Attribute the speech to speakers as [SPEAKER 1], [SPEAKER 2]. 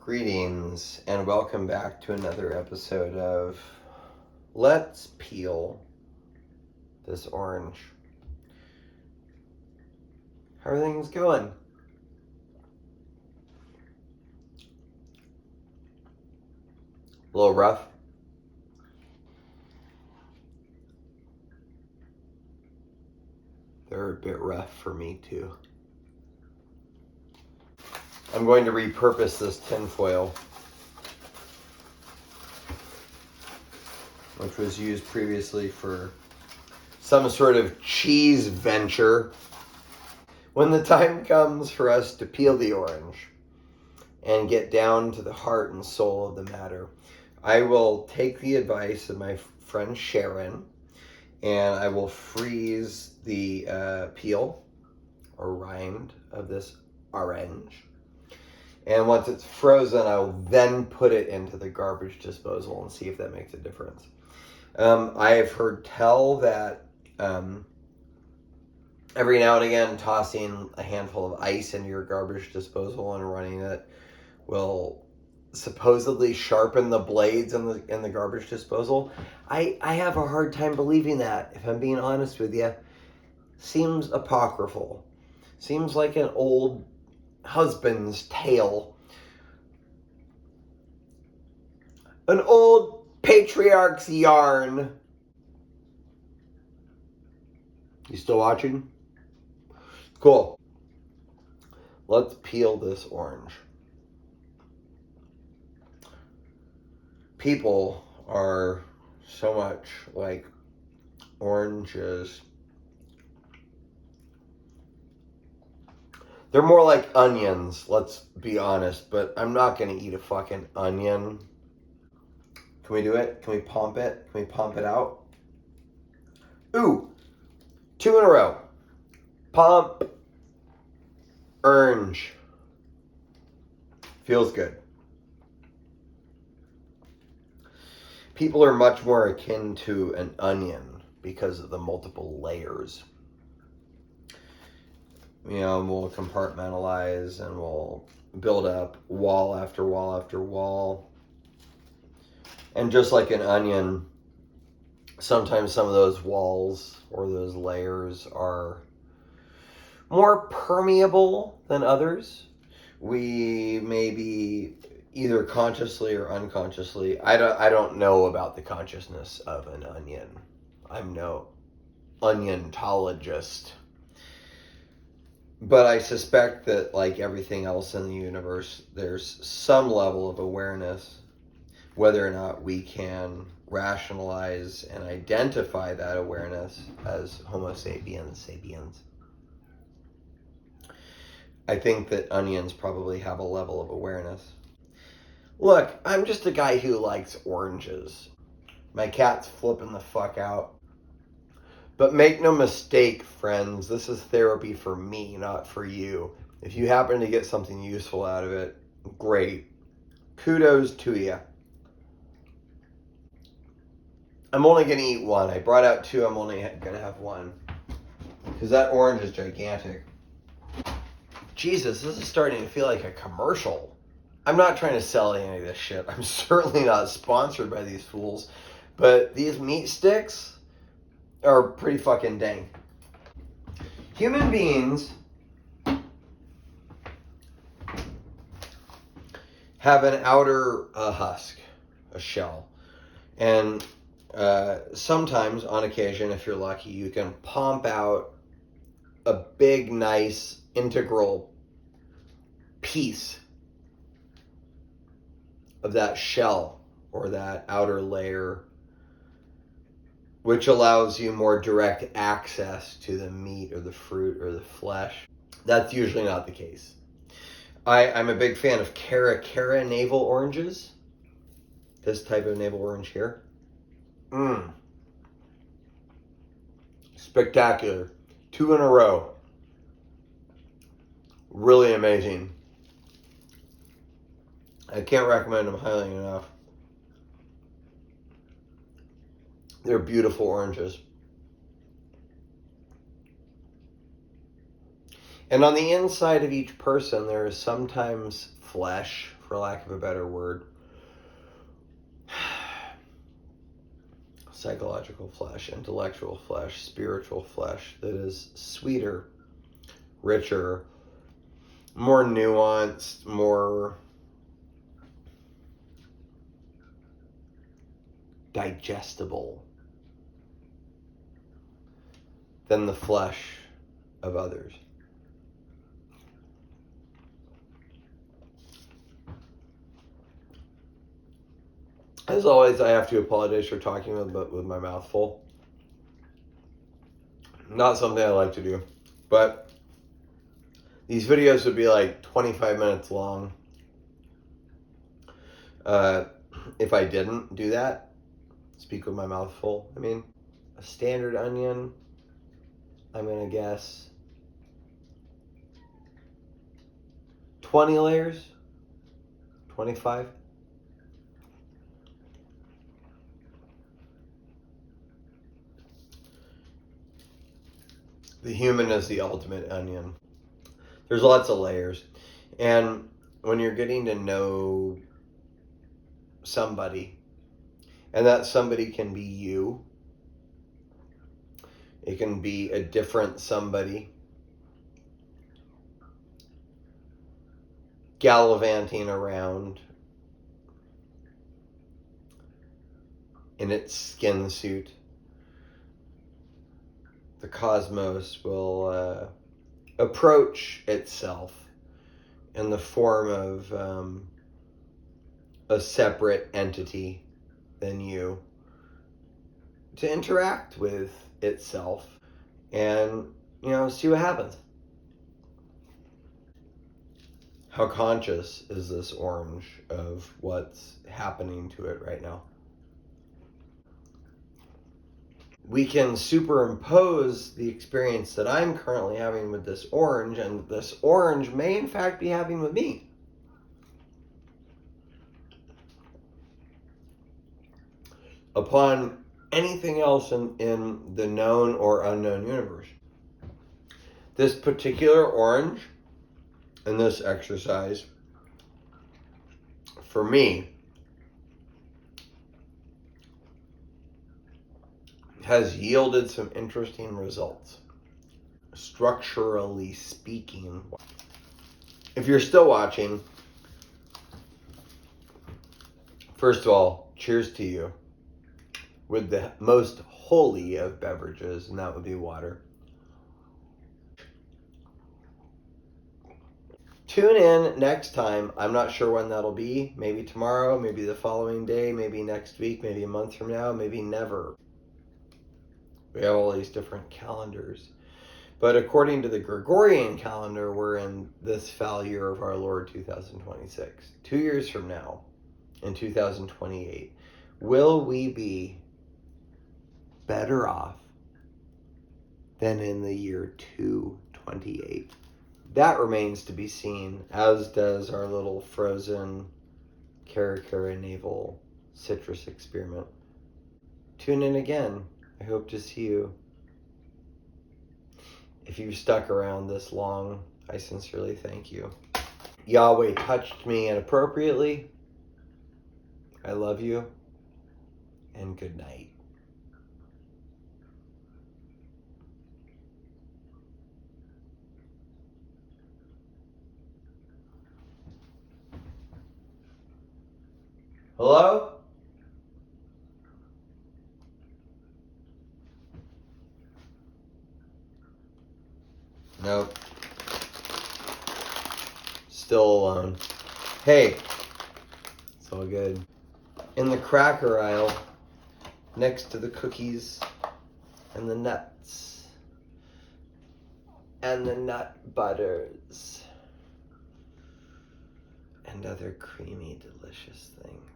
[SPEAKER 1] Greetings and welcome back to another episode of Let's Peel This Orange. How are things going? A little rough? They're a bit rough for me too. I'm going to repurpose this tinfoil, which was used previously for some sort of cheese venture. When the time comes for us to peel the orange and get down to the heart and soul of the matter, I will take the advice of my friend Sharon and I will freeze the peel or rind of this orange. And once it's frozen, I will then put it into the garbage disposal and see if that makes a difference. I have heard tell that every now and again, tossing a handful of ice into your garbage disposal and running it will supposedly sharpen the blades in the garbage disposal. I have a hard time believing that, if I'm being honest with you. Seems apocryphal. Seems like an old husband's tale. An old patriarch's yarn. You still watching? Cool. Let's peel this orange. People are so much like oranges. They're more like onions, let's be honest, but I'm not going to eat a fucking onion. Can we do it? Can we pump it? Can we pump it out? Ooh, 2 in a row. Pump. Orange. Feels good. People are much more akin to an onion because of the multiple layers. You know, we'll compartmentalize and we'll build up wall after wall after wall. And just like an onion, sometimes some of those walls or those layers are more permeable than others. We maybe either consciously or unconsciously, I don't know about the consciousness of an onion. I'm no oniontologist. But I suspect that, like everything else in the universe, there's some level of awareness, whether or not we can rationalize and identify that awareness as Homo sapiens sapiens. I think that onions probably have a level of awareness. Look, I'm just a guy who likes oranges. My cat's flipping the fuck out. But make no mistake, friends, this is therapy for me, not for you. If you happen to get something useful out of it, great. Kudos to you. I'm only going to eat one. I brought out 2. I'm only going to have 1. Because that orange is gigantic. Jesus, this is starting to feel like a commercial. I'm not trying to sell any of this shit. I'm certainly not sponsored by these fools. But these meat sticks are pretty fucking dang. Human beings have an outer husk, a shell. And sometimes, on occasion, if you're lucky, you can pump out a big, nice, integral piece of that shell or that outer layer, which allows you more direct access to the meat or the fruit or the flesh. That's usually not the case. I'm a big fan of Cara navel oranges. This type of navel orange here. Spectacular. 2 in a row. Really amazing. I can't recommend them highly enough. They're beautiful oranges. And on the inside of each person, there is sometimes flesh for lack of a better word, psychological flesh, intellectual flesh, spiritual flesh that is sweeter, richer, more nuanced, more digestible than the flesh of others. As always, I have to apologize for talking with my mouth full. Not something I like to do, but these videos would be like 25 minutes long if I didn't do that, speak with my mouth full. I mean, a standard onion, I'm going to guess 20 layers, 25. The human is the ultimate onion. There's lots of layers. And when you're getting to know somebody, and that somebody can be you, it can be a different somebody gallivanting around in its skin suit. The cosmos will approach itself in the form of a separate entity than you to interact with itself and, see what happens. How conscious is this orange of what's happening to it right now? We can superimpose the experience that I'm currently having with this orange, and this orange may in fact be having with me. Upon anything else in the known or unknown universe. This particular orange in this exercise, for me, has yielded some interesting results, structurally speaking. If you're still watching, first of all, cheers to you with the most holy of beverages, and that would be water. Tune in next time. I'm not sure when that'll be. Maybe tomorrow, maybe the following day, maybe next week, maybe a month from now, maybe never. We have all these different calendars. But according to the Gregorian calendar, we're in this foul year of our Lord 2026. 2 years from now, in 2028, will we be better off than in the year 228? That remains to be seen, as does our little frozen Cara navel citrus experiment. Tune in again. I hope to see you. If you've stuck around this long, I sincerely thank you. Yahweh touched me inappropriately. I love you, and good night. Hello? Nope. Still alone. Hey, it's all good. In the cracker aisle, next to the cookies and the nuts and the nut butters and other creamy, delicious things.